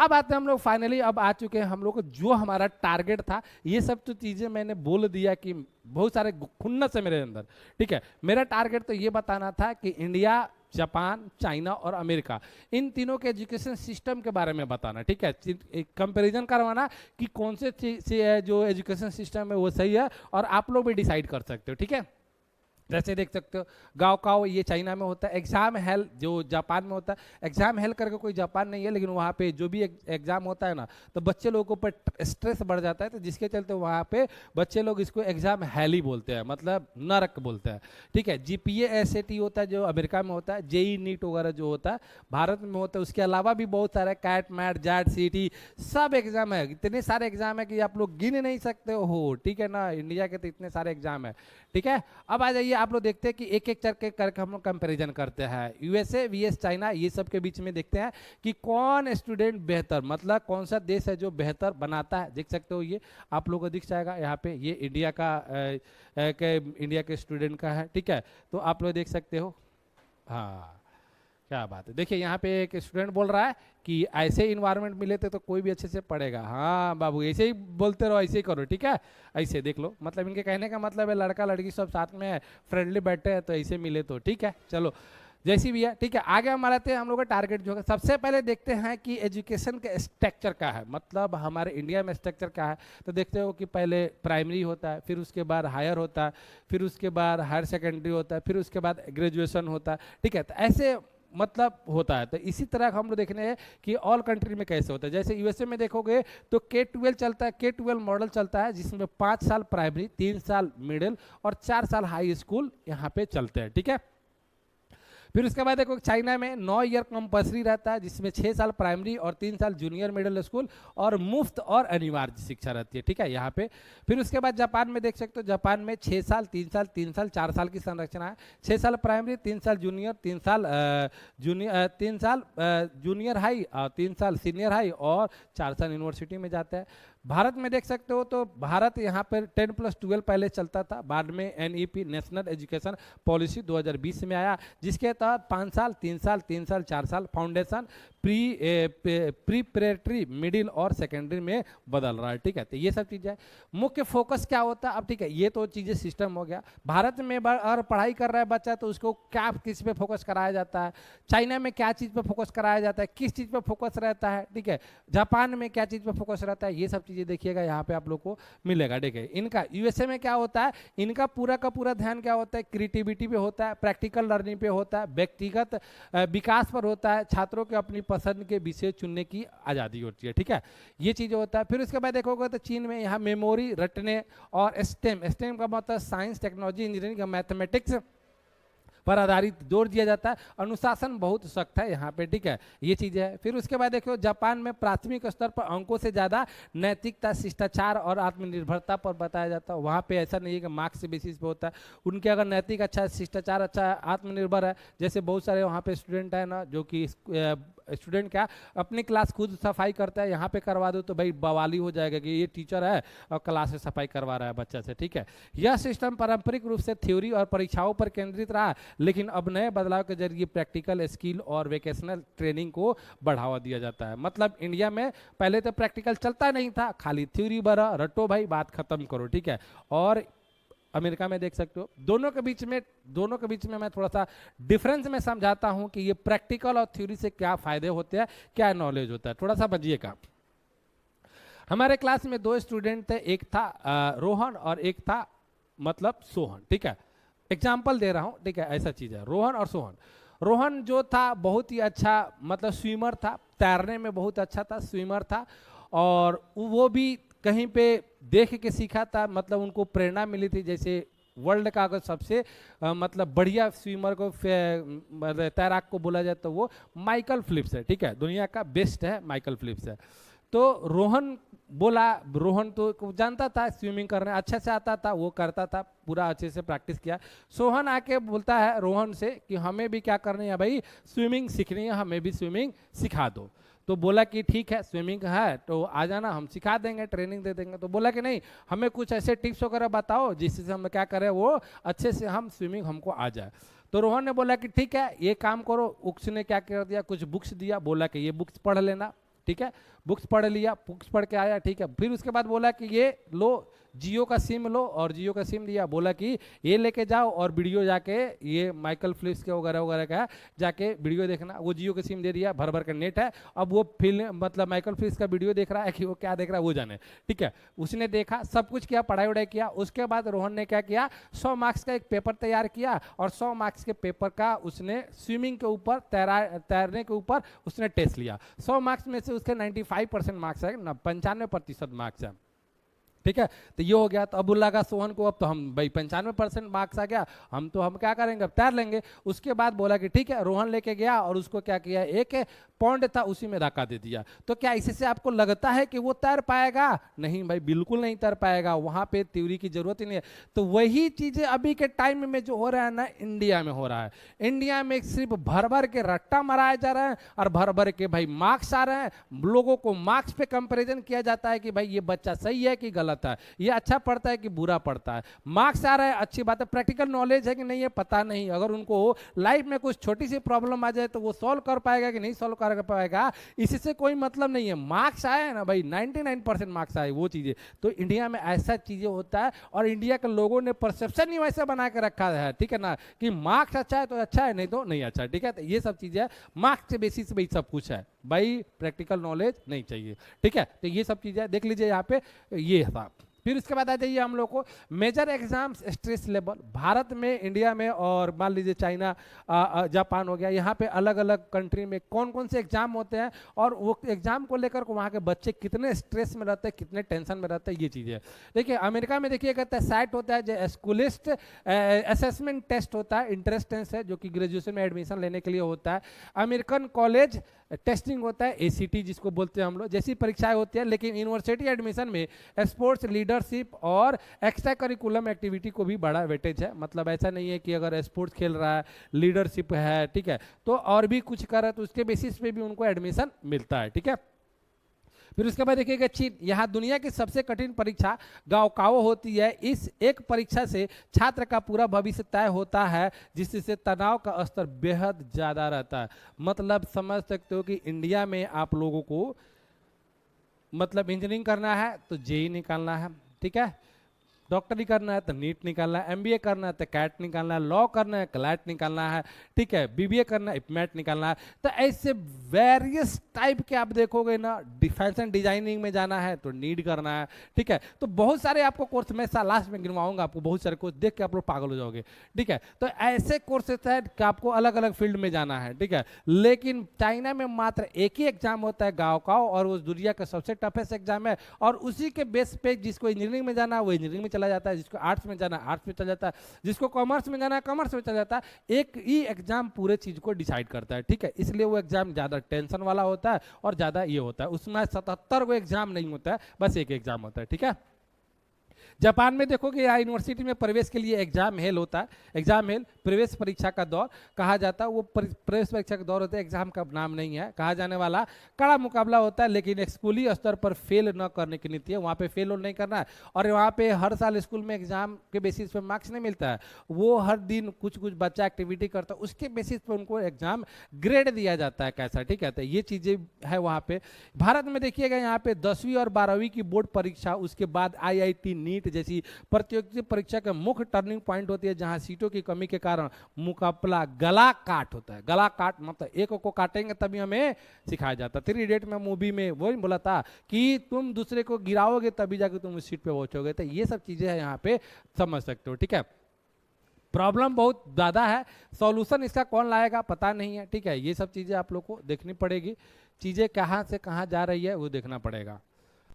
अब आते हैं हम लोग फाइनली, अब आ चुके हैं हम लोग को जो हमारा टारगेट था। ये सब तो चीज़ें मैंने बोल दिया कि बहुत सारे खुन्नस है मेरे अंदर, ठीक है। मेरा टारगेट तो ये बताना था कि इंडिया, जापान, चाइना और अमेरिका, इन तीनों के एजुकेशन सिस्टम के बारे में बताना, ठीक है। एक कंपैरिजन करवाना कि कौन से जो एजुकेशन सिस्टम है वो सही है, और आप लोग भी डिसाइड कर सकते हो, ठीक है। जैसे देख सकते हो गाँव काव ये चाइना में होता है, एग्जाम हेल जो जापान में होता है। एग्जाम हेल करके कोई जापान नहीं है, लेकिन वहाँ पे जो भी एग्जाम होता है ना, तो बच्चे लोगों के ऊपर स्ट्रेस बढ़ जाता है, तो जिसके चलते वहाँ पे बच्चे लोग इसको एग्जाम हेल ही बोलते हैं, मतलब नरक बोलते हैं, ठीक है। जीपीए एसएटी होता है जो अमेरिका में होता है, जेई नीट वगैरह जो होता है भारत में होता है। उसके अलावा भी बहुत सारे कैट मैट जैट सीटी सब एग्जाम है, इतने सारे एग्जाम है कि आप लोग गिन नहीं सकते हो, ठीक है ना। इंडिया के तो इतने सारे एग्जाम है, ठीक है। अब आ जाइए, आप लोग देखते हैं कि एक एक करके हम लोग कंपैरिजन करते हैं, यूएसए वीएस चाइना, ये सब के बीच में देखते हैं कि कौन स्टूडेंट बेहतर, मतलब कौन सा देश है जो बेहतर बनाता है। देख सकते हो ये आप लोगों को दिख जाएगा यहाँ पे, ये इंडिया का इंडिया के स्टूडेंट का है, ठीक है। तो आप लोग देख सकते हो, हाँ क्या बात है। देखिए यहाँ पे एक स्टूडेंट बोल रहा है कि ऐसे इन्वायरमेंट मिले थे तो कोई भी अच्छे से पढ़ेगा। हाँ बाबू, ऐसे ही बोलते रहो, ऐसे ही करो, ठीक है। ऐसे देख लो, मतलब इनके कहने का मतलब है लड़का लड़की सब साथ में है, फ्रेंडली बैठे हैं, तो ऐसे मिले तो ठीक है। चलो जैसी भी है, ठीक है। आगे हम आते हैं, हम लोग का टारगेट जो है, सबसे पहले देखते हैं कि एजुकेशन का स्ट्रक्चर क्या है, मतलब हमारे इंडिया में स्ट्रक्चर क्या है। तो देखते हो कि पहले प्राइमरी होता है, फिर उसके बाद हायर होता है, फिर उसके बाद हायर सेकेंडरी होता है, फिर उसके बाद ग्रेजुएशन होता है, ठीक है। तो ऐसे मतलब होता है। तो इसी तरह हम लोग देखने हैं कि ऑल कंट्री में कैसे होता है। जैसे यूएसए में देखोगे तो K-12 चलता है, K-12 मॉडल चलता है, जिसमें 5 साल प्राइमरी, 3 साल मिडिल और 4 साल हाई स्कूल यहाँ पे चलते हैं, ठीक है। फिर उसके बाद देखो चाइना में 9 ईयर कंपल्सरी रहता है, जिसमें 6 साल प्राइमरी और 3 साल जूनियर मिडिल स्कूल और मुफ्त और अनिवार्य शिक्षा रहती है, ठीक है यहाँ पे। फिर उसके बाद जापान में देख सकते हो, जापान में 6 साल 3 साल 3 साल 4 साल की संरचना है। 6 साल प्राइमरी, 3 साल जूनियर, 3 साल जूनियर हाई, 3 साल सीनियर हाई और 4 साल यूनिवर्सिटी में जाता है। भारत में देख सकते हो तो भारत यहाँ पर 10+12 पहले चलता था, बाद में NEP नेशनल एजुकेशन पॉलिसी 2020 में आया, जिसके तहत 5 साल 3 साल 3 साल 4 साल फाउंडेशन प्रीपरेटरी मिडिल और सेकेंडरी में बदल रहा है, ठीक है। तो ये सब चीज़ें मुख्य फोकस क्या होता है अब, ठीक है। ये तो चीज़ें सिस्टम हो गया। भारत में अगर पढ़ाई कर रहा है बच्चा तो उसको क्या किस पे फोकस कराया जाता है, चाइना में क्या चीज़ पे फोकस कराया जाता है, किस चीज़ पे फोकस रहता है, ठीक है। जापान में क्या चीज़ पे फोकस रहता है, ये सब चीज़ें देखिएगा यहाँ पे आप लोग को मिलेगा, ठीक है। इनका यूएसए में क्या होता है, इनका पूरा का पूरा ध्यान क्या होता है, क्रिएटिविटी पे होता है, प्रैक्टिकल लर्निंग पे होता है, व्यक्तिगत विकास पर होता है, छात्रों के अपनी पसंद के विषय चुनने की आज़ादी होती है, ठीक है। ये चीज़ होता है। फिर उसके बाद देखोगे तो चीन में यहाँ मेमोरी रटने और स्टेम का मतलब साइंस टेक्नोलॉजी इंजीनियरिंग मैथमेटिक्स पर आधारित जोर दिया जाता है। अनुशासन बहुत सख्त है यहाँ पे, ठीक है। ये चीज़ है। फिर उसके बाद देखो जापान में प्राथमिक स्तर पर अंकों से ज़्यादा नैतिकता, शिष्टाचार और आत्मनिर्भरता पर बताया जाता है। वहाँ पे ऐसा नहीं है कि मार्क्स के बेसिस पे होता है। उनके अगर नैतिक अच्छा है, शिष्टाचार अच्छा है, आत्मनिर्भर है, जैसे बहुत सारे वहाँ पे स्टूडेंट है ना, जो कि स्टूडेंट क्या अपनी क्लास खुद सफाई करता है, यहाँ पे करवा दो तो भाई बवाली हो जाएगा कि ये टीचर है और क्लास में सफाई करवा रहा है बच्चा से, ठीक है। यह सिस्टम पारंपरिक रूप से थ्योरी और परीक्षाओं पर केंद्रित रहा, लेकिन अब नए बदलाव के जरिए प्रैक्टिकल स्किल और वेकेशनल ट्रेनिंग को बढ़ावा दिया जाता है। मतलब इंडिया में पहले तो प्रैक्टिकल चलता नहीं था, खाली थ्योरी भरा रटो भाई, बात खत्म करो, ठीक है। और अमेरिका में देख सकते हो दोनों के बीच में मैं थोड़ा सा डिफरेंस में समझाता हूं कि ये प्रैक्टिकल और थ्योरी से क्या फायदे होते हैं, क्या नॉलेज होता है, थोड़ा सा समझिएगा। हमारे क्लास में 2 स्टूडेंट थे, एक था रोहन और एक था मतलब सोहन, ठीक है। एग्जाम्पल दे रहा हूं, ठीक है। ऐसा चीज है रोहन और सोहन। रोहन जो था बहुत ही अच्छा मतलब स्विमर था, तैरने में बहुत अच्छा था, स्विमर था, और वो भी कहीं पे देख के सीखा था, मतलब उनको प्रेरणा मिली थी। जैसे वर्ल्ड का अगर सबसे मतलब बढ़िया स्विमर को तैराक को बोला जाए तो वो माइकल फिलिप्स है, ठीक है। दुनिया का बेस्ट है माइकल फिलिप्स है। तो रोहन बोला, रोहन तो जानता था स्विमिंग करने अच्छे से आता था, वो करता था, पूरा अच्छे से प्रैक्टिस किया। सोहन आके बोलता है रोहन से कि हमें भी क्या करनी है भाई, स्विमिंग सीखनी है, हमें भी स्विमिंग सिखा दो। तो बोला कि ठीक है स्विमिंग है तो आ जाना, हम सिखा देंगे, ट्रेनिंग दे देंगे। तो बोला कि नहीं, हमें कुछ ऐसे टिप्स वगैरह बताओ जिससे हम क्या करें, वो अच्छे से हम स्विमिंग हमको आ जाए। तो रोहन ने बोला कि ठीक है ये काम करो। उसने क्या कर दिया, कुछ बुक्स दिया, बोला कि ये बुक्स पढ़ लेना, ठीक है, बुक्स पढ़ लिया, बुक्स पढ़ के आया, ठीक है। फिर उसके बाद बोला कि ये लो जियो का सिम लो, और जियो का सिम दिया, बोला कि ये लेके जाओ और वीडियो जाके ये माइकल फिलिप्स के वगैरह वगैरह का जाके वीडियो देखना। वो जियो का सिम दे दिया, भर भर का नेट है। अब वो फिल्म मतलब माइकल फिलिप्स का वीडियो देख रहा है कि वो क्या देख रहा है वो जाने, ठीक है। उसने देखा, सब कुछ किया, पढ़ाई वढ़ाई किया। उसके बाद रोहन ने क्या किया, 100 मार्क्स का एक पेपर तैयार किया, और 100 मार्क्स के पेपर का उसने स्विमिंग के ऊपर, तैरने के ऊपर उसने टेस्ट लिया। 100 मार्क्स में से उसके 95% मार्क्स है, 95% मार्क्स है, ठीक है। तो ये हो गया। तो अब लगा सोहन को, अब तो हम भाई 95% मार्क्स आ गया, हम क्या करेंगे, अब तैर लेंगे। उसके बाद बोला कि ठीक है, रोहन लेके गया और उसको क्या किया, एक पॉन्ड था उसी में धक्का दे दिया। तो क्या इससे आपको लगता है कि वो तैर पाएगा? नहीं भाई, बिल्कुल नहीं तैर पाएगा, वहां पे थ्योरी की जरूरत ही नहीं है। तो वही चीजें अभी के टाइम में जो हो रहा है ना, इंडिया में हो रहा है। इंडिया में सिर्फ भर भर के रट्टा मराया जा रहा है, और भर भर के भाई मार्क्स आ रहे हैं। लोगों को मार्क्स पे कंपेरिजन किया जाता है कि भाई ये बच्चा सही है कि गलत है, ये अच्छा पढ़ता है कि बुरा पढ़ता है। मार्क्स आ रहा है, अच्छी बात है। प्रैक्टिकल नॉलेज है कि नहीं है पता नहीं। अगर उनको लाइफ में कुछ छोटी सी प्रॉब्लम आ जाए तो वो सॉल्व कर पाएगा कि नहीं सॉल्व कर पाएगा, इससे कोई मतलब नहीं है। मार्क्स आए ना भाई, 99% मार्क्स आए, वो चीजें। तो इंडिया में ऐसा चीजें होता है, और इंडिया के लोगों ने परसेप्शन ही वैसा बना के रखा है, ठीक है ना, कि मार्क्स अच्छा है तो अच्छा है, नहीं तो नहीं अच्छा, ठीक है। तो ये सब चीजें मार्क्स के बेसिस पे सब कुछ है भाई, प्रैक्टिकल नॉलेज नहीं चाहिए, ठीक है। तो ये सब चीजें देख लीजिए यहाँ पे, ये था। फिर उसके बाद आ जाइए हम लोग को major exams stress level. Bharat में, इंडिया में, और मान लीजिए चाइना, जापान हो गया, यहाँ पे अलग अलग कंट्री में कौन कौन से एग्जाम होते हैं, और वो एग्जाम को लेकर वहाँ के बच्चे कितने स्ट्रेस में रहते हैं, कितने टेंशन में रहते हैं, ये चीज़ें। देखिए अमेरिका में देखिए कहता है सैट होता है, जो स्कूलिस्ट असेसमेंट टेस्ट होता है, इंट्रेंस टेस्ट है, जो कि ग्रेजुएशन में एडमिशन लेने के लिए होता है। अमेरिकन कॉलेज टेस्टिंग होता है, ACT जिसको बोलते हैं हम लोग, जैसी परीक्षाएं होती है। लेकिन यूनिवर्सिटी एडमिशन में स्पोर्ट्स, लीडरशिप और एक्स्ट्रा करिकुलम एक्टिविटी को भी बड़ा वेटेज है। मतलब ऐसा नहीं है कि अगर स्पोर्ट्स खेल रहा है, लीडरशिप है, ठीक है, तो और भी कुछ कर रहा है, तो उसके बेसिस पे भी उनको एडमिशन मिलता है, ठीक है। फिर उसके बाद देखिएगा चीन। यहाँ दुनिया की सबसे कठिन परीक्षा गाओकाओ होती है। इस एक परीक्षा से छात्र का पूरा भविष्य तय होता है, जिससे तनाव का स्तर बेहद ज़्यादा रहता है। मतलब समझ सकते हो कि इंडिया में आप लोगों को मतलब इंजीनियरिंग करना है तो JEE निकालना है, ठीक है, डॉक्टरी करना है तो नीट निकालना है, MBA करना है तो कैट निकालना है, लॉ करना है क्लैट निकालना है, ठीक है, BBA करना है इपमेट निकालना है। तो ऐसे वेरियस टाइप के आप देखोगे ना, डिफेंस एंड डिजाइनिंग में जाना है तो नीट करना है, ठीक है। तो बहुत सारे आपको कोर्स, मैं लास्ट में गिनवाऊंगा आपको, बहुत सारे कोर्स देख के आप लोग पागल हो जाओगे, ठीक है। तो ऐसे कोर्सेस है कि आपको अलग अलग फील्ड में जाना है, ठीक है। लेकिन चाइना में मात्र एक ही एग्जाम होता है गाओकाओ, और वो दुनिया का सबसे टफेस्ट एग्जाम है। और उसी के बेस पे जिसको इंजीनियरिंग में जाना है वो इंजीनियरिंग में चला जाता है, जिसको आर्ट्स में जाना है आर्ट्स में चला जाता है, जिसको कॉमर्स में जाना है कॉमर्स में चला जाता है। एक ही एग्जाम पूरे चीज को डिसाइड करता है, ठीक है। इसलिए वो एग्जाम ज्यादा टेंशन वाला होता है और ज्यादा ये होता है। उसमें 77 को एग्जाम नहीं होता है, बस एक एग्जाम होता है, ठीक है। जापान में देखोगे यहाँ यूनिवर्सिटी में प्रवेश के लिए एग्जाम हेल होता है। एग्जाम हेल प्रवेश परीक्षा का दौर कहा जाता है। वो प्रवेश परीक्षा का दौर होता है, एग्जाम का नाम नहीं है। कहा जाने वाला कड़ा मुकाबला होता है, लेकिन एक स्कूली स्तर पर फेल न करने की नीति है। वहाँ पे फेल नहीं करना है, और वहाँ पे हर साल स्कूल में एग्जाम के बेसिस पे मार्क्स नहीं मिलता है। वो हर दिन कुछ कुछ बच्चा एक्टिविटी करता है, उसके बेसिस पे उनको एग्जाम ग्रेड दिया जाता है कैसा, ठीक है। तो ये चीज़ें है वहाँ पे। भारत में देखिएगा यहाँ पे 10वीं और 12वीं की बोर्ड परीक्षा, उसके बाद IIT नीट जैसी प्रतियोगिता परीक्षा का मुख्य टर्निंग पॉइंट होती है, जहां सीटों की कमी के कारण मुकाबला गला काट होता है। गला काट मतलब एक को काटेंगे तभी हमें सिखाया जाता है। 3 इडियट में मूवी में वो बोला था कि तुम दूसरे को गिराओगे तभी जाकर तुम उस सीट पे पहुंचोगे। तो ये सब चीजें है यहाँ पे, समझ सकते हो, ठीक है। प्रॉब्लम बहुत ज़्यादा है, सॉल्यूशन इसका कौन लाएगा पता नहीं है, ठीक है। ये सब चीज़ें आप लोग को देखनी पड़ेगी, चीज़ें कहाँ से कहाँ जा रही है वो देखना पड़ेगा।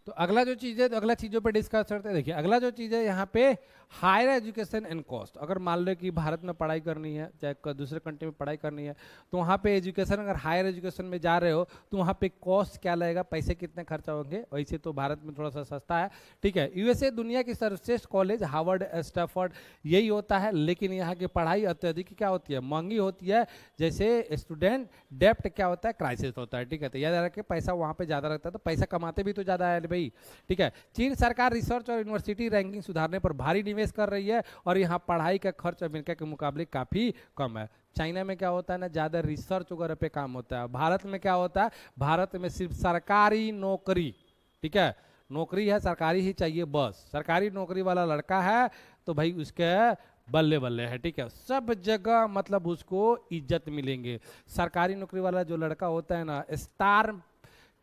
तो अगला जो चीज़ है, तो अगला चीज़ों पे डिस्कस करते हैं। देखिए अगला जो चीज़ है यहाँ पे, हायर एजुकेशन एंड कॉस्ट। अगर मान लो कि भारत में पढ़ाई करनी है, चाहे दूसरे कंट्री में पढ़ाई करनी है, तो वहाँ पे एजुकेशन, अगर हायर एजुकेशन में जा रहे हो तो वहाँ पे कॉस्ट क्या लगेगा, पैसे कितने खर्चा होंगे। वैसे तो भारत में थोड़ा सा सस्ता है, ठीक है। USA दुनिया की सर्वश्रेष्ठ कॉलेज हार्वर्ड, स्टैफोर्ड यही होता है, लेकिन यहाँ की पढ़ाई अत्यधिक क्या होती है, महंगी होती है। जैसे स्टूडेंट डेप्ट क्या होता है, क्राइसिस होता है, ठीक है। तो याद रखिए पैसा वहाँ पे ज़्यादा लगता है, तो पैसा कमाते भी तो ज़्यादा है भाई, ठीक है। चीन सरकार रिसर्च और यूनिवर्सिटी रैंकिंग सुधारने पर भारी निवेश कर रही है, और यहाँ पढ़ाई का खर्च अमेरिका के मुकाबले काफी कम है। चाइना में क्या होता है ना, ज़्यादा रिसर्च वगैरह पे काम होता है। भारत में क्या होता है, भारत में सिर्फ सरकारी नौकरी, ठीक है, नौकरी है सरकारी ही चाहिए बस। सरकारी नौकरी वाला लड़का है तो भाई उसके बल्ले बल्ले है, ठीक है, सब जगह मतलब उसको इज्जत मिलेंगे। सरकारी नौकरी वाला जो लड़का होता है ना, स्टार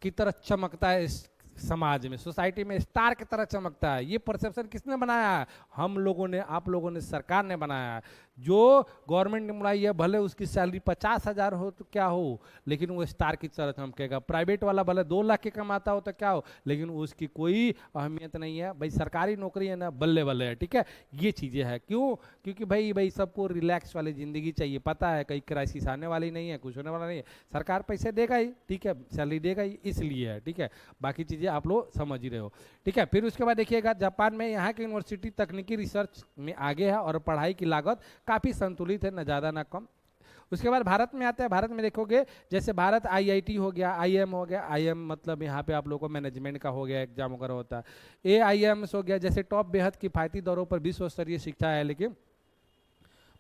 की तरह चमकता है इस समाज में, सोसाइटी में स्टार की तरह चमकता है। ये परसेप्शन किसने बनाया है, हम लोगों ने, आप लोगों ने, सरकार ने बनाया है। जो गवर्नमेंट एम्प्लॉई है भले उसकी सैलरी 50,000 हो तो क्या हो, लेकिन वो स्टार की तरह चमकेगा। प्राइवेट वाला भले 2 लाख के कमाता हो तो क्या हो, लेकिन उसकी कोई अहमियत नहीं है। भाई सरकारी नौकरी है ना, बल्ले बल्ले है, ठीक है। ये चीज़ें हैं, क्यों, क्योंकि भाई सबको रिलैक्स वाली ज़िंदगी चाहिए। पता है कहीं क्राइसिस आने वाली नहीं है, कुछ होने वाला नहीं है, सरकार पैसे देगा ही, ठीक है, सैलरी देगा ही, इसलिए है, ठीक है। बाकी चीज़ें आप लोग समझ ही रहे हो, ठीक है। फिर उसके बाद देखिएगा, जापान में यहाँ की यूनिवर्सिटी तकनीकी रिसर्च में आगे है और पढ़ाई की लागत काफ़ी संतुलित है, ना ज़्यादा ना कम। उसके बाद भारत में आते हैं। भारत में देखोगे जैसे भारत आईआईटी हो गया, आईएम हो गया। आईएम मतलब यहाँ पे आप लोगों को मैनेजमेंट का हो गया, एग्जाम वगैरह होता है। एआईएम्स हो गया, जैसे टॉप बेहद किफ़ायती दरों पर विश्व स्तरीय शिक्षा है, लेकिन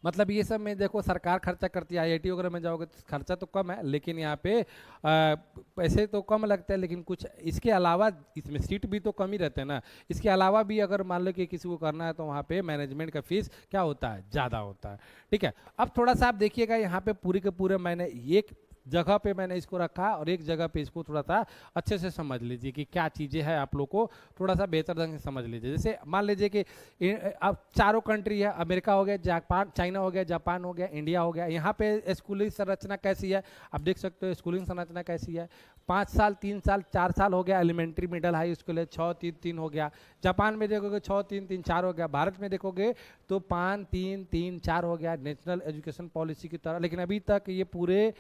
मतलब ये सब में देखो सरकार खर्चा करती है। आईआईटी वगैरह में जाओगे तो खर्चा तो कम है, लेकिन यहाँ पे पैसे तो कम लगते हैं, लेकिन कुछ इसके अलावा इसमें सीट भी तो कम ही रहते हैं ना। इसके अलावा भी अगर मान लो कि किसी को करना है तो वहाँ पे मैनेजमेंट का फीस क्या होता है, ज़्यादा होता है, ठीक है। अब थोड़ा सा आप देखिएगा यहाँ पे पूरे के पूरे मैंने एक जगह पे मैंने इसको रखा और एक जगह पे इसको थोड़ा सा अच्छे से समझ लीजिए कि क्या चीज़ें हैं, आप लोग को थोड़ा सा बेहतर ढंग से समझ लीजिए। जैसे मान लीजिए कि अब चारों कंट्री है, अमेरिका हो गया, जापान, चाइना हो गया, जापान हो गया, इंडिया हो गया। यहाँ पे स्कूलिंग संरचना कैसी है, आप देख सकते हो स्कूलिंग संरचना कैसी है। 5 साल, 3 साल, 4 साल हो गया एलिमेंट्री, मिडल, हाई स्कूल है। 6, 3, 3 हो गया। जापान में देखोगे 6, 3, 3, 4 हो गया। भारत में देखोगे तो 5, 3, 3, 4 हो गया, नेशनल एजुकेशन पॉलिसी की तरह। लेकिन अभी तक ये पूरे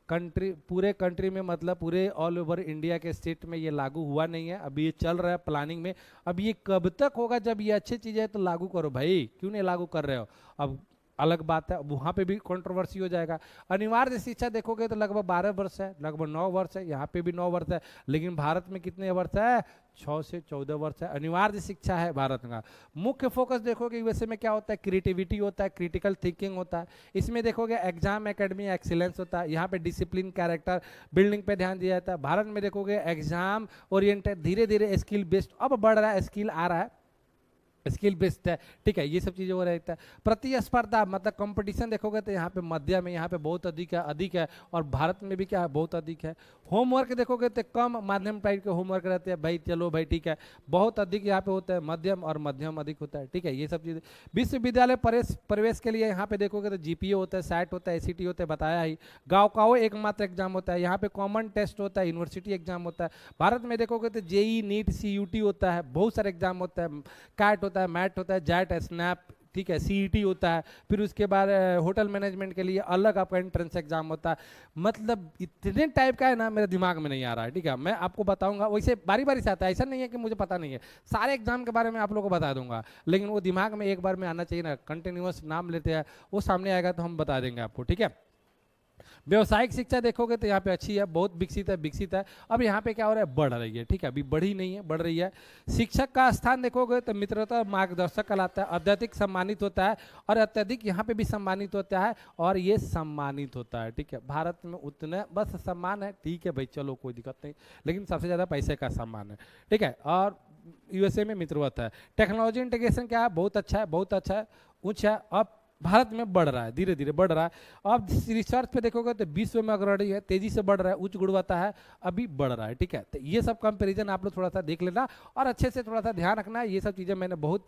कंट्री में, मतलब पूरे ऑल ओवर इंडिया के स्टेट में ये लागू हुआ नहीं है। अभी ये चल रहा है प्लानिंग में। अब ये कब तक होगा, जब ये अच्छी चीज़ है तो लागू करो भाई, क्यों नहीं लागू कर रहे हो। अब अलग बात है, वहाँ पे भी कंट्रोवर्सी हो जाएगा। अनिवार्य शिक्षा देखोगे तो लगभग 12 वर्ष है, लगभग 9 वर्ष है, यहाँ पे भी 9 वर्ष है। लेकिन भारत में कितने वर्ष है, 6 से 14 वर्ष है अनिवार्य शिक्षा है भारत का। मुख्य फोकस देखोगे यूएसए में क्या होता है, क्रिएटिविटी होता है, क्रिटिकल थिंकिंग होता है। इसमें देखोगे एग्जाम, एकेडमी, एक्सीलेंस होता है। यहाँ पे डिसिप्लिन, कैरेक्टर बिल्डिंग पे ध्यान दिया जाता है। भारत में देखोगे एग्जाम ओरिएंटेड, धीरे धीरे स्किल बेस्ड अब बढ़ रहा है, स्किल आ रहा है, स्किल बेस्ड है, ठीक है। ये सब चीज़ें हो रहता है। प्रतिस्पर्धा मतलब कंपटीशन देखोगे तो यहाँ पे मध्यम है, यहाँ पे बहुत अधिक है। और भारत में भी क्या है, बहुत अधिक है। होमवर्क देखोगे तो कम माध्यम टाइप के होमवर्क रहते हैं भाई, चलो भाई ठीक है। बहुत अधिक यहाँ पे होता है मध्यम, और मध्यम अधिक होता है, ठीक है। ये सब चीज़ें विश्वविद्यालय प्रवेश के लिए यहाँ पे देखोगे तो जीपीए होता है, सैट होता है, एसीटी होता है, बताया ही। गाँव का वो एकमात्र एग्जाम होता है। यहाँ पे कॉमन टेस्ट होता है, यूनिवर्सिटी एग्जाम होता है। भारत में देखोगे तो जेई, नीट, सीयूटी होता है, बहुत सारे एग्जाम होता है। कैट होता है, मैट होता है, जैट, स्नैप, ठीक है, सीईटी होता है। फिर उसके बाद होटल मैनेजमेंट के लिए अलग आपका एंट्रेंस एग्जाम होता है। मतलब इतने टाइप का है ना, मेरे दिमाग में नहीं आ रहा है, ठीक है। मैं आपको बताऊंगा, वैसे बारी बारी से आता है, ऐसा नहीं है कि मुझे पता नहीं है। सारे एग्जाम के बारे में आप लोगों को बता दूंगा, लेकिन वो दिमाग में एक बार में आना चाहिए ना। कंटिन्यूअस नाम लेते हैं, वो सामने आएगा तो हम बता देंगे आपको, ठीक है। व्यवसायिक शिक्षा देखोगे तो यहाँ पे अच्छी है, बहुत विकसित है। अब यहाँ पे क्या हो रहा है, बढ़ रही है, ठीक है। अभी बढ़ी नहीं है, बढ़ रही है। शिक्षक का स्थान देखोगे तो मित्रता, मार्गदर्शक कहलाता है, अत्यधिक सम्मानित होता है, और अत्यधिक यहाँ पे भी सम्मानित होता है, और ये सम्मानित होता है, ठीक है। भारत में उतने बस सम्मान है, ठीक है भाई, चलो कोई दिक्कत नहीं, लेकिन सबसे ज़्यादा पैसे का सम्मान है, ठीक है। और यूएसए में मित्रवत है। टेक्नोलॉजी इंटीग्रेशन क्या है, बहुत अच्छा है, बहुत अच्छा है, उच्च है। अब भारत में बढ़ रहा है, धीरे धीरे बढ़ रहा है। अब रिसर्च पे देखोगे तो विश्व में अग्रणी है, तेजी से बढ़ रहा है, उच्च गुणवत्ता है, अभी बढ़ रहा है, ठीक है। तो ये सब कंपैरिजन आप लोग थोड़ा सा देख लेना और अच्छे से थोड़ा सा ध्यान रखना है। ये सब चीज़ें मैंने बहुत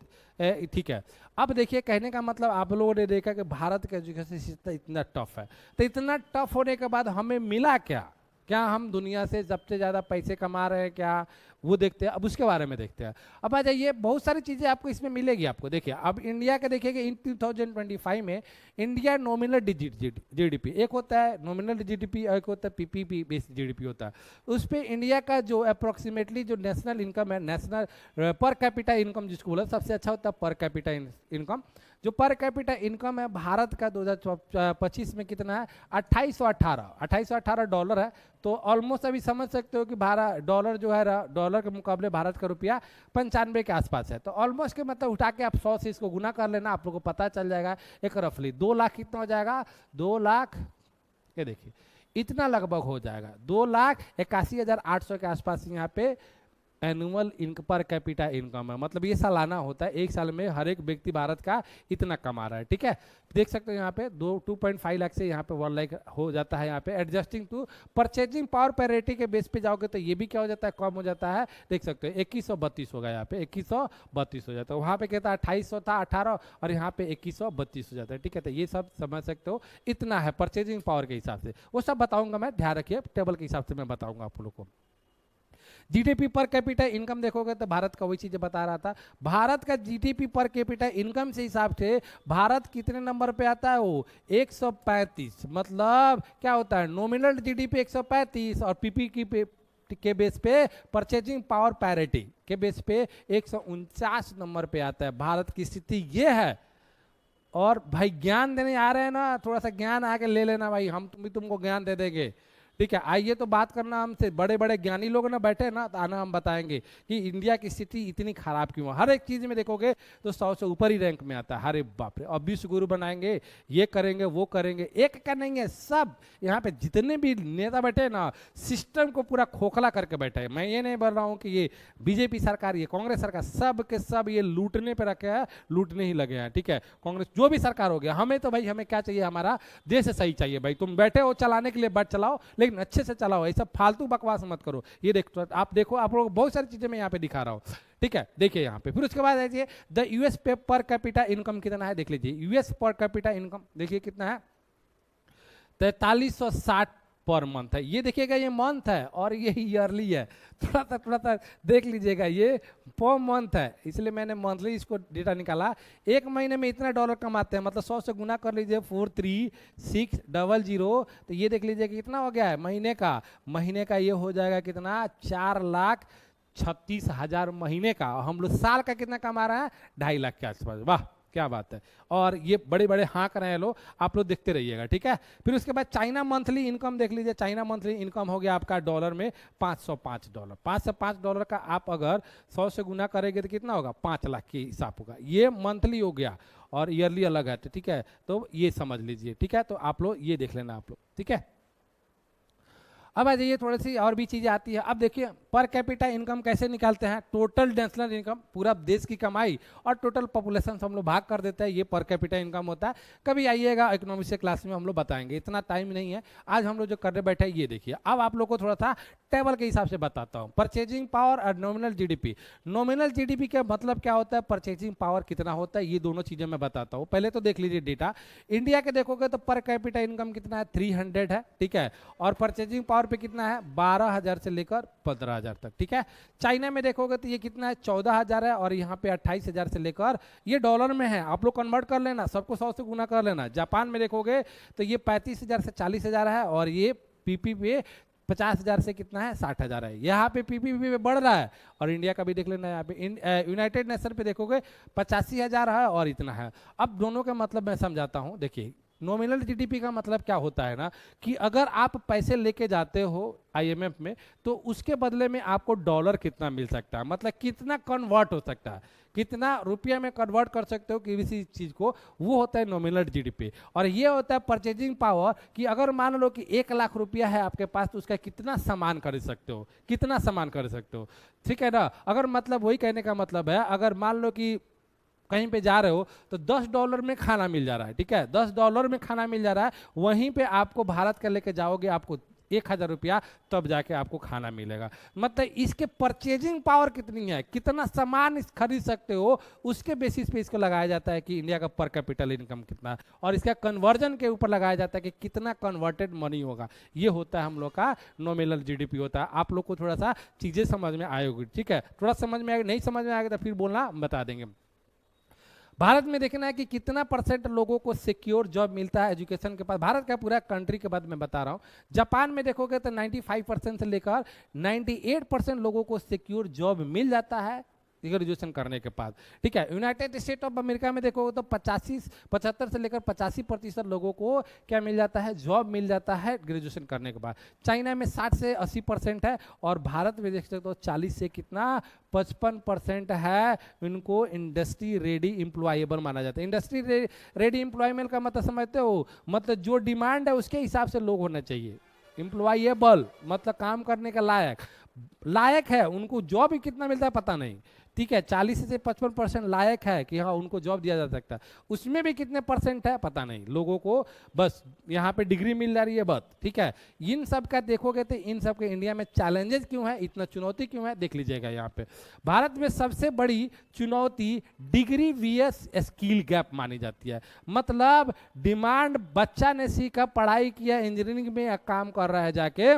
ठीक है। अब देखिए, कहने का मतलब आप लोगों ने देखा कि भारत का एजुकेशन सिस्टम इतना टफ है, तो इतना टफ होने के बाद हमें मिला क्या, क्या हम दुनिया से सबसे ज़्यादा पैसे कमा रहे हैं क्या, वो देखते हैं। अब उसके बारे में देखते हैं। अब आ जाइए, बहुत सारी चीज़ें आपको इसमें मिलेगी आपको। देखिए, अब इंडिया के देखिए कि इन 2025 में इंडिया नॉमिनल जीडीपी, एक होता है नॉमिनल जीडीपी, एक होता है पीपीपी बेस्ड जीडीपी होता है। उस पर इंडिया का जो अप्रोक्सीमेटली जो नेशनल इनकम है, नेशनल पर कैपिटा इनकम जिसको बोला, सबसे अच्छा होता है पर कैपिटा इनकम। जो पर कैपिटा इनकम है भारत का 2025 में कितना है, 2818 डॉलर है। तो ऑलमोस्ट अभी समझ सकते हो कि भारत डॉलर जो है डॉलर के मुकाबले भारत का रुपया 95 के आसपास है। तो ऑलमोस्ट के मतलब उठा के आप 100 से इसको गुना कर लेना, आप लोगों को पता चल जाएगा एक रफली 2 लाख कितना हो जाएगा, 2 लाख, ये देखिए इतना लगभग हो जाएगा, 2,81,800 के आसपास यहाँ पे annual income per capita income है। मतलब ये सालाना होता है, एक साल में हर एक व्यक्ति भारत का इतना कमा रहा है। ठीक है, देख सकते हो यहाँ पे 2.5 लाख से यहाँ पे 1 लाख हो जाता है। यहाँ पे adjusting to purchasing power parity के बेस पे जाओगे तो ये भी क्या हो जाता है, कम हो जाता है। देख सकते हो 2132 होगा, यहाँ पे 2132 हो जाता है। वहाँ पे कहता है 2800 था 18 और यहाँ पे 2132 हो जाता है। ठीक है, तो ये सब समझ सकते हो, इतना है परचेजिंग पावर के हिसाब से। वो सब बताऊंगा मैं, ध्यान रखिए, टेबल के हिसाब से मैं बताऊंगा आप लोग को। जीडीपी पर कैपिटा इनकम देखोगे तो भारत का वही चीजें बता रहा था। भारत का जीडीपी पर कैपिटा इनकम से हिसाब से भारत कितने नंबर पे आता है, वो 135। मतलब क्या होता है, नॉमिनल जीडीपी 135 और पीपी की के बेस पे परचेजिंग पावर पैरिटी के बेस पे 149 नंबर पे आता है। भारत की स्थिति ये है। और भाई ज्ञान देने आ रहे हैं ना, थोड़ा सा ज्ञान आके ले लेना भाई, हम भी तुमको ज्ञान दे देंगे। ठीक है, आइए तो बात करना हमसे, बड़े बड़े ज्ञानी लोग ना बैठे ना, तो आना हम बताएंगे कि इंडिया की स्थिति इतनी खराब क्यों है। हर एक चीज में देखोगे तो 100 से ऊपर ही रैंक में आता है। अरे बाप रे, अब विश्व गुरु बनाएंगे, ये करेंगे वो करेंगे, एक करेंगे सब। यहाँ पे जितने भी नेता बैठे ना, सिस्टम को पूरा खोखला करके बैठे हैं। मैं ये नहीं बोल रहा हूँ कि ये बीजेपी सरकार, ये कांग्रेस सरकार, सब के सब ये लूटने पे रखे हैं, लूटने ही लगे हैं। ठीक है, कांग्रेस जो भी सरकार हो गया, हमें तो भाई हमें क्या चाहिए, हमारा देश सही चाहिए भाई। तुम बैठे हो चलाने के लिए बट चलाओ, लेकिन अच्छे से चलाओ, ऐसा फालतू बकवास मत करो। ये देखो आप देखो, आप लोग बहुत सारी चीजें मैं यहाँ पे दिखा रहा हूँ। ठीक है, देखिए यहाँ पे, फिर उसके बाद देखिए द यूएस पे पर कैपिटा इनकम कितना है, देख लीजिए। यूएस पर कैपिटा इनकम देखिए कितना है, 4360 पर मंथ है। ये देखिएगा, ये मंथ है और ये ईयरली है। थोड़ा सा देख लीजिएगा, ये पर मंथ है, इसलिए मैंने मंथली इसको डेटा निकाला। एक महीने में इतना डॉलर कमाते हैं, मतलब 100 से गुना कर लीजिए 43600। तो ये देख लीजिए कितना हो गया है महीने का ये हो जाएगा कितना, 4,36,000 महीने का। हम लोग साल का कितना कमा रहे हैं, 2.5 लाख के आसपास। वाह क्या बात है। और ये बड़े बड़े हाँक रहे हैं लोग, आप लोग देखते रहिएगा। ठीक है, फिर उसके बाद चाइना मंथली इनकम देख लीजिए। चाइना मंथली इनकम हो गया आपका डॉलर में $505। $505 का आप अगर 100 से गुना करेंगे तो कितना होगा, 5 लाख के हिसाब होगा। ये मंथली हो गया और ईयरली अलग है। ठीक है, तो ये समझ लीजिए। ठीक है, तो आप लोग ये देख लेना आप लोग। ठीक है, अब आ जाइए, थोड़ी सी और भी चीज़ें आती है। अब देखिए पर कैपिटा इनकम कैसे निकालते हैं, टोटल नेशनल इनकम, पूरा देश की कमाई और टोटल पॉपुलेशन से हम लोग भाग कर देते हैं, ये पर कैपिटा इनकम होता है। कभी आइएगा इकोनॉमिक्स के क्लास में हम लोग बताएंगे, इतना टाइम नहीं है आज। हम लोग जो करने बैठे हैं ये देखिए। अब आप लोग को थोड़ा सा टेबल के हिसाब से बताता हूँ। परचेजिंग पावर और नॉमिनल जीडीपी। नॉमिनल जीडीपी का मतलब क्या होता है, परचेजिंग पावर कितना होता है, ये दोनों चीज़ें मैं बताता हूँ। पहले तो देख लीजिए डेटा। इंडिया के देखोगे तो पर कैपिटा इनकम कितना है, 300 है। ठीक है, और परचेजिंग पावर पे कितना है, 12,000 से लेकर 15,000 तक। ठीक है, चाइना में देखोगे तो ये कितना है, 14,000 है और यहाँ पे 28,000 से लेकर, ये डॉलर में है, आप लोग कन्वर्ट कर लेना, सबको 100 से गुना कर लेना। जापान में देखोगे तो ये 35,000 से 40,000 है और ये पीपी पे 50,000 से कितना है, 60,000 है। यहाँ पे पीपीपी पे बढ़ रहा है। और इंडिया का भी देख लेना, यहाँ पे यूनाइटेड नेशन पे देखोगे 85,000 है और इतना है। अब दोनों का मतलब मैं समझाता हूँ। देखिए नॉमिनल जीडीपी का मतलब क्या होता है ना, कि अगर आप पैसे लेके जाते हो आईएमएफ में तो उसके बदले में आपको डॉलर कितना मिल सकता है, मतलब कितना कन्वर्ट हो सकता है, कितना रुपया में कन्वर्ट कर सकते हो किसी चीज को, वो होता है नॉमिनल जीडीपी। और ये होता है परचेजिंग पावर, कि अगर मान लो कि 1 लाख रुपया है आपके पास तो उसका कितना सामान खरीद सकते हो, कितना सामान खरीद सकते हो। ठीक है ना, अगर मतलब वही कहने का मतलब है, अगर मान लो कि कहीं पे जा रहे हो तो $10 में खाना मिल जा रहा है। ठीक है, $10 में खाना मिल जा रहा है, वहीं पे आपको भारत का लेके जाओगे आपको 1,000 रुपया, तब जाके आपको खाना मिलेगा। मतलब इसके परचेजिंग पावर कितनी है, कितना सामान खरीद सकते हो, उसके बेसिस पे इसको लगाया जाता है कि इंडिया का पर कैपिटल इनकम कितना है, और इसका कन्वर्जन के ऊपर लगाया जाता है कि कितना कन्वर्टेड मनी होगा। ये होता है हम लोग का नॉमिनल जीडीपी होता है। आप लोग को थोड़ा सा चीजें समझ में आएगी। ठीक है, थोड़ा समझ में आएगा, नहीं समझ में आएगा तो फिर बोलना, बता देंगे। भारत में देखना है कि कितना परसेंट लोगों को सिक्योर जॉब मिलता है एजुकेशन के पास। भारत का पूरा कंट्री के बाद मैं बता रहा हूँ। जापान में देखोगे तो 95% से लेकर 98% लोगों को सिक्योर जॉब मिल जाता है ग्रेजुएशन करने के बाद, ठीक है। यूनाइटेड स्टेट ऑफ अमेरिका में देखो तो 75 से लेकर 85% लोगों को क्या मिल जाता है, जॉब मिल जाता है ग्रेजुएशन करने के बाद। चाइना में 60 से 80% है, और भारत में देख सकते हो 40 से कितना 55% है इनको इंडस्ट्री रेडी एम्प्लॉयबल माना जाता है। इंडस्ट्री रेडी एम्प्लॉयमेंट का मतलब समझते हो, मतलब जो डिमांड है उसके हिसाब से लोग होना चाहिए। एम्प्लॉयबल मतलब काम करने का लायक है, उनको जॉब ही कितना मिलता है पता नहीं, ठीक है। 40 से 55% लायक है कि हाँ उनको जॉब दिया जा सकता है, उसमें भी कितने परसेंट है पता नहीं लोगों को, बस यहाँ पे डिग्री मिल जा रही है बस, ठीक है। इन सब का देखोगे तो इन सब के इंडिया में चैलेंजेस क्यों है, इतना चुनौती क्यों है, देख लीजिएगा यहाँ पे। भारत में सबसे बड़ी चुनौती डिग्री वीएस स्किल गैप मानी जाती है। मतलब डिमांड, बच्चा ने सीखा, पढ़ाई किया, इंजीनियरिंग में काम कर रहा है जाके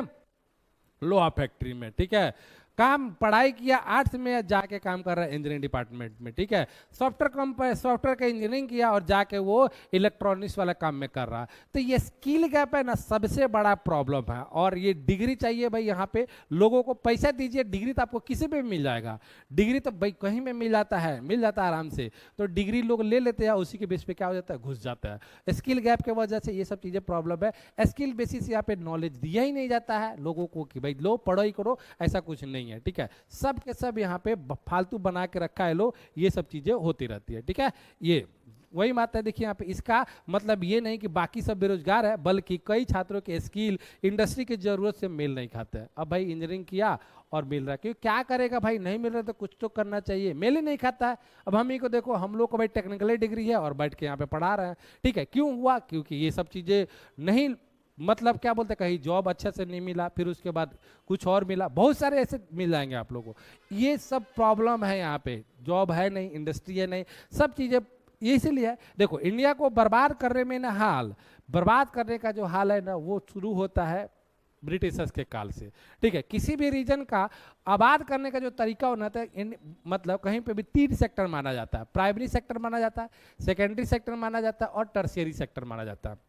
लोहा फैक्ट्री में, ठीक है। काम पढ़ाई किया आर्ट्स में, जाके काम कर रहा है इंजीनियरिंग डिपार्टमेंट में, ठीक है। सॉफ्टवेयर का इंजीनियरिंग किया और जाके वो इलेक्ट्रॉनिक्स वाला काम में कर रहा है। तो ये स्किल गैप है ना सबसे बड़ा प्रॉब्लम है। और ये डिग्री चाहिए भाई, यहाँ पे लोगों को पैसा दीजिए, डिग्री तो आपको किसी पे भी मिल जाएगा। डिग्री तो भाई कहीं में मिल जाता है आराम से, तो डिग्री लोग ले लेते हैं, उसी के बेस पे क्या हो जाता है, घुस जाता है। स्किल गैप की वजह से ये सब चीजें प्रॉब्लम है। स्किल बेसिस यहाँ पे नॉलेज दिया ही नहीं जाता है लोगों को कि भाई लो पढ़ो ही करो, ऐसा कुछ नहीं है, ठीक है। सब के सब यहाँ पे फालतू बना के रखा है लो, ये सब चीजें होती रहती है, ठीक है। ये वही बात है, देखिए यहाँ पे इसका मतलब ये नहीं कि बाकी सब बेरोजगार है, बल्कि कई छात्रों के स्किल इंडस्ट्री की जरूरत से मेल नहीं खाते हैं। अब भाई इंजीनियरिंग किया और मिल रहा है, क्योंकि क्या करेगा भाई, नहीं मिल रहा तो कुछ तो करना चाहिए, मेल ही नहीं खाता है। अब हम ही को देखो, हम लोग को भाई टेक्निकल डिग्री है और बैठ के यहाँ पे पढ़ा रहे हैं, ठीक है। क्यों हुआ, क्योंकि ये सब चीजें नहीं, मतलब क्या बोलते, कहीं जॉब अच्छे से नहीं मिला, फिर उसके बाद कुछ और मिला, बहुत सारे ऐसे मिल जाएंगे आप लोगों को। ये सब प्रॉब्लम है यहाँ पे, जॉब है नहीं, इंडस्ट्री है नहीं, सब चीज़ें ये इसीलिए है। देखो इंडिया को बर्बाद करने में ना बर्बाद करने का जो हाल है ना, वो शुरू होता है ब्रिटिशर्स के काल से, ठीक है। किसी भी रीजन का आबाद करने का जो तरीका होना था, मतलब कहीं पे भी 3 सेक्टर माना जाता है। प्राइमरी सेक्टर माना जाता है, सेकेंडरी सेक्टर माना जाता है, और टर्शियरी सेक्टर माना जाता है।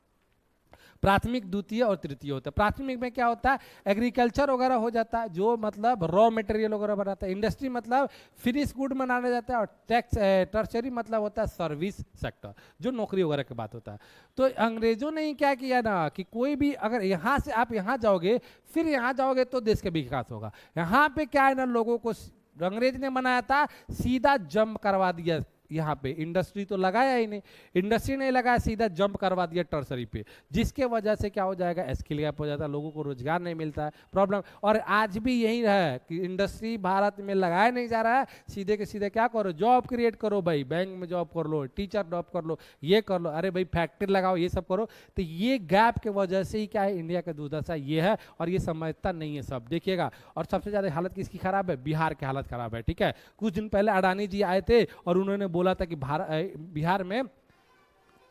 प्राथमिक, द्वितीय और तृतीय होता है। प्राथमिक में क्या होता है, एग्रीकल्चर वगैरह हो जाता है, जो मतलब रॉ मटेरियल वगैरह बनाता है। इंडस्ट्री मतलब फिनिश गुड बनाया जाता है। और टर्शरी मतलब होता है सर्विस सेक्टर, जो नौकरी वगैरह की बात होता है। तो अंग्रेजों ने क्या किया ना कि कोई भी अगर यहाँ से आप यहाँ जाओगे, फिर यहाँ जाओगे तो देश का विकास होगा। यहाँ पे क्या है ना, लोगों को अंग्रेज ने बनाया था, सीधा जंप करवा दिया। यहाँ पे इंडस्ट्री तो लगाया ही नहीं, इंडस्ट्री नहीं लगाया, सीधा जंप करवा दिया टर्सरी पे, जिसके वजह से क्या हो जाएगा, स्किल गैप हो जाता है, लोगों को रोजगार नहीं मिलता है, प्रॉब्लम। और आज भी यही है कि इंडस्ट्री भारत में लगाया नहीं जा रहा है, सीधे के सीधे क्या करो, जॉब क्रिएट करो भाई, बैंक में जॉब कर लो, टीचर जॉब कर लो, ये कर लो, अरे भाई फैक्ट्री लगाओ, ये सब करो। तो ये गैप के वजह से ही क्या है, इंडिया का दुर्दशा ये है, और ये समझता नहीं है सब, देखिएगा। और सबसे ज़्यादा हालत किसकी खराब है, बिहार की हालत खराब है, ठीक है। कुछ दिन पहले अडानी जी आए थे और उन्होंने बोला था कि बिहार में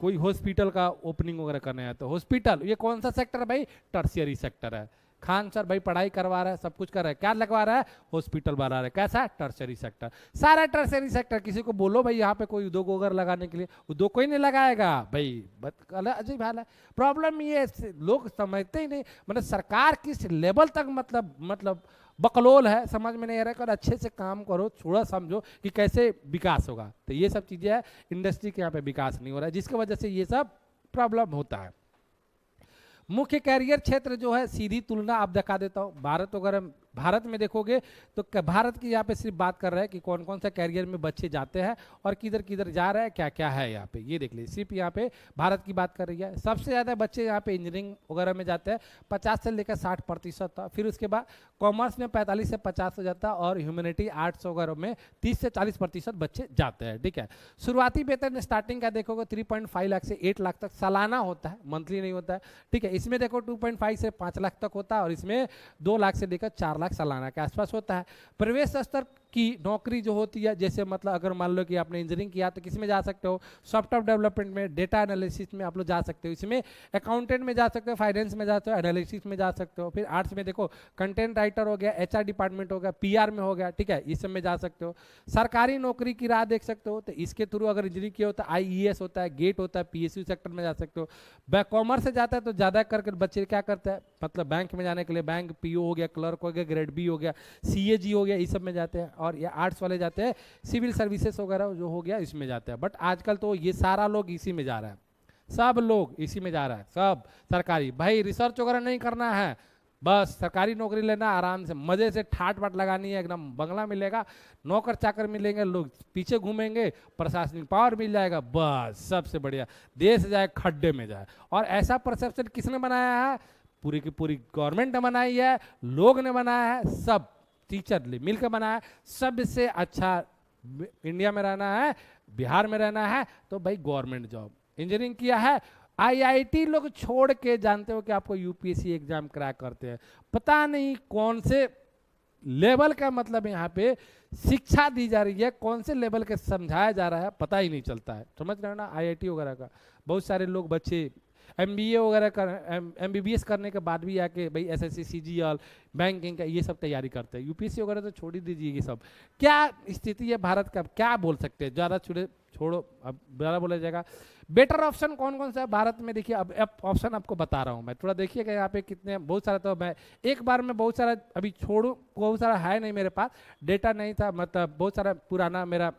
कोई हॉस्पिटल का ओपनिंग वगैरह करने आया, तो हॉस्पिटल ये कौन सा सेक्टर है भाई, टर्शियरी सेक्टर है। खान सर भाई पढ़ाई करवा रहा है, सब कुछ कर रहा है, क्या लगवा रहा है, हॉस्पिटल बना रहा है, कैसा, टर्शियरी सेक्टर, सारा टर्शियरी सेक्टर। किसी को बोलो भाई यहाँ पे कोई उद्योग वगैरह लगाने के लिए, उद्योग कोई नहीं लगाएगा भाई, अजीब हाल है। प्रॉब्लम ये लोग समझते ही नहीं, मतलब सरकार किस लेवल तक मतलब बकलोल है, समझ में नहीं आ रहा है। अच्छे से काम करो, थोड़ा समझो कि कैसे विकास होगा। तो ये सब चीजें है, इंडस्ट्री के यहाँ पे विकास नहीं हो रहा है, जिसकी वजह से ये सब प्रॉब्लम होता है। मुख्य कैरियर क्षेत्र जो है, सीधी तुलना आप दिखा देता हूँ। भारत में देखोगे तो भारत की यहाँ पे सिर्फ बात कर रहे हैं कि कौन कौन सा कैरियर में बच्चे जाते हैं और किधर किधर जा रहे हैं, क्या क्या है यहाँ पे, ये देख लीजिए। सिर्फ यहाँ पे भारत की बात कर रही है। सबसे ज़्यादा बच्चे यहाँ पे इंजीनियरिंग वगैरह में जाते हैं, 50 से लेकर 60% था। फिर उसके बाद कॉमर्स में 45 से 50 हो जाता है, और ह्यूमैनिटी आर्ट्स वगैरह में 30 से 40% बच्चे जाते हैं, ठीक है। शुरुआती वेतन स्टार्टिंग का देखोगे 3.5 लाख से 8 लाख तक सालाना होता है, मंथली नहीं होता है, ठीक है। इसमें देखो 2.5 से 5 लाख तक होता है, और इसमें 2 लाख से लेकर 4 लाख सालाना के आसपास होता है। प्रवेश स्तर की नौकरी जो होती है, जैसे मतलब अगर मान लो कि आपने इंजीनियरिंग किया तो किस में जा सकते हो, सॉफ्टवेयर डेवलपमेंट में, डेटा एनालिसिस में आप लोग जा सकते हो, इसमें अकाउंटेंट में जा सकते हो, फाइनेंस में जा सकते हो, एनालिसिस में जा सकते हो। फिर आर्ट्स में देखो कंटेंट राइटर हो गया, HR डिपार्टमेंट हो गया, PR में हो गया, ठीक है, इस सब में जा सकते हो। सरकारी नौकरी की राह देख सकते हो, तो इसके थ्रू अगर इंजीनियरिंग किया होता है IES होता है, गेट होता है, PSU सेक्टर में जा सकते हो। कॉमर्स से जाता है तो ज़्यादा करके बच्चे क्या करते हैं, मतलब बैंक में जाने के लिए बैंक PO हो गया, क्लर्क हो गया, ग्रेड B हो गया, CAG हो गया, इस सब में जाते हैं। और ये आर्ट्स वाले जाते हैं सिविल सर्विसेज वगैरह जो हो गया इसमें जाते हैं। बट आजकल तो ये सारा लोग इसी में जा रहा है, सब लोग इसी में जा रहा है, सब सरकारी। भाई रिसर्च वगैरह नहीं करना है, बस सरकारी नौकरी लेना, आराम से मजे से ठाट बाट लगानी है, एकदम बंगला मिलेगा, नौकर चाकर मिलेंगे, लोग पीछे घूमेंगे, प्रशासनिक पावर मिल जाएगा, बस सबसे बढ़िया, देश जाए खड्डे में जाए। और ऐसा परसेप्शन किसने बनाया है? पूरी की पूरी गवर्नमेंट ने बनाई है, लोग ने बनाया है, सब टीचर मिलकर बनाया है। सबसे अच्छा इंडिया में रहना है, बिहार में रहना है तो भाई गवर्नमेंट जॉब। इंजीनियरिंग किया है, आईआईटी लोग छोड़ के जानते हो कि आपको यूपीएससी एग्जाम क्रैक करते हैं, पता नहीं कौन से लेवल का मतलब यहाँ पे शिक्षा दी जा रही है, कौन से लेवल के समझाया जा रहा है पता ही नहीं चलता है। समझ रहे हो ना? आईआईटी वगैरह का बहुत सारे लोग बच्चे एमबीए वगैरह कर एमबीबीएस करने के बाद भी आके भाई एसएससी सीजीएल बैंकिंग का ये सब तैयारी करते हैं। यूपीएससी वगैरह तो छोड़ ही दीजिए, ये सब क्या स्थिति है भारत का, क्या बोल सकते हैं? ज़्यादा छोड़ो, अब ज़्यादा बोला जाएगा। बेटर ऑप्शन कौन कौन सा है भारत में? देखिए अब ऑप्शन आपको बता रहा हूँ मैं, थोड़ा देखिएगा यहाँ पे कितने, बहुत सारा, तो मैं एक बार में बहुत सारा अभी छोड़ू, बहुत सारा है नहीं मेरे पास, डेटा नहीं था, मतलब बहुत सारा पुराना मेरा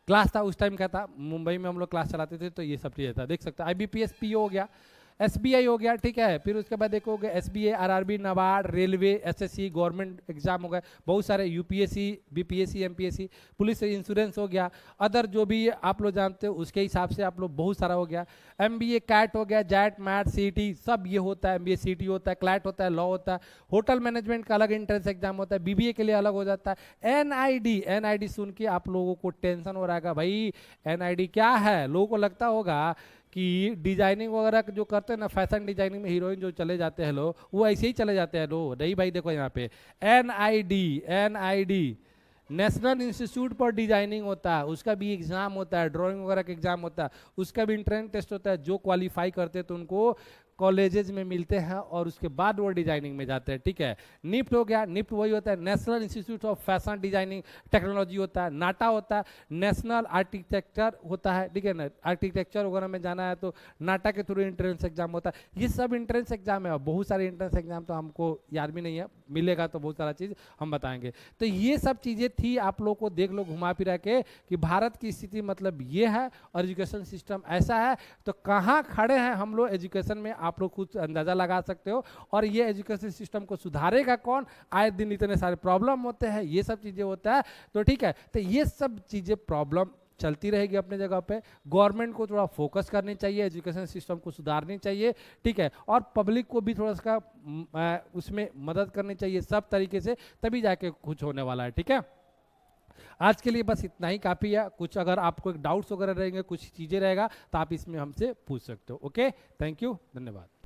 क्लास था उस टाइम का था, मुंबई में हम लोग क्लास चलाते थे तो ये सब चीज़ें था, देख सकते हैं। आईबीपीएस पीओ हो गया, एसबीआई हो गया, ठीक है। फिर उसके बाद देखोगे SBI, RRB, NABARD, railway, SSC, government exam हो गए बहुत सारे, UPSC, BPSC, MPSC, police, insurance हो गया, अदर जो भी आप लोग जानते हो उसके हिसाब से आप लोग बहुत सारा हो गया। एमबीए, कैट हो गया, जैट, मैट, सीटी सब ये होता है, एमबीए सीटी होता है, क्लैट होता है, लॉ होता है, होटल मैनेजमेंट का अलग एंट्रेंस एग्जाम होता है, बीबीए के लिए अलग हो जाता है। एनआईडी सुन के आप लोगों को टेंशन हो रहा है भाई एनआईडी क्या है? लोगों को लगता होगा कि डिजाइनिंग वगैरह जो करते हैं ना, फैशन डिजाइनिंग में हीरोइन जो चले जाते हैं लोग, वो ऐसे ही चले जाते हैं लोग, नहीं भाई। देखो यहाँ पे NID national institute for designing होता है, उसका भी एग्जाम होता है, ड्राइंग वगैरह का एग्जाम होता है, उसका भी इंट्रेंस टेस्ट होता है। जो क्वालिफाई करते हैं तो उनको कॉलेजेस में मिलते हैं और उसके बाद वो डिजाइनिंग में जाते हैं, ठीक है। निफ्ट हो गया, निफ्ट वही होता है national institute of fashion designing technology होता है। नाटा होता है नेशनल आर्किटेक्चर होता है, ठीक है ना। आर्किटेक्चर वगैरह में जाना है तो नाटा के थ्रू एंट्रेंस एग्जाम होता है। ये सब एंट्रेंस एग्जाम है, बहुत सारे एंट्रेंस एग्जाम तो हमको याद भी नहीं है, मिलेगा तो बहुत सारा चीज़ हम बताएंगे। तो ये सब चीज़ें थी, आप लोग को देख लो घुमा फिरा के कि भारत की स्थिति मतलब ये है और एजुकेशन सिस्टम ऐसा है। तो कहाँ खड़े हैं हम लोग एजुकेशन में, आप लोग खुद अंदाजा लगा सकते हो। और ये एजुकेशन सिस्टम को सुधारेगा कौन? आए दिन इतने सारे प्रॉब्लम होते हैं, ये सब चीजें होता है, तो ठीक है। तो ये सब चीजें प्रॉब्लम चलती रहेगी अपने जगह पे। गवर्नमेंट को थोड़ा फोकस करनी चाहिए, एजुकेशन सिस्टम को सुधारनी चाहिए, ठीक है। और पब्लिक को भी थोड़ा सा उसमें मदद करनी चाहिए सब तरीके से, तभी जाके कुछ होने वाला है, ठीक है। आज के लिए बस इतना ही काफ़ी है। कुछ अगर आपको डाउट्स वगैरह रहेंगे, कुछ चीज़ें रहेगा तो आप इसमें हमसे पूछ सकते हो। ओके, थैंक यू, धन्यवाद।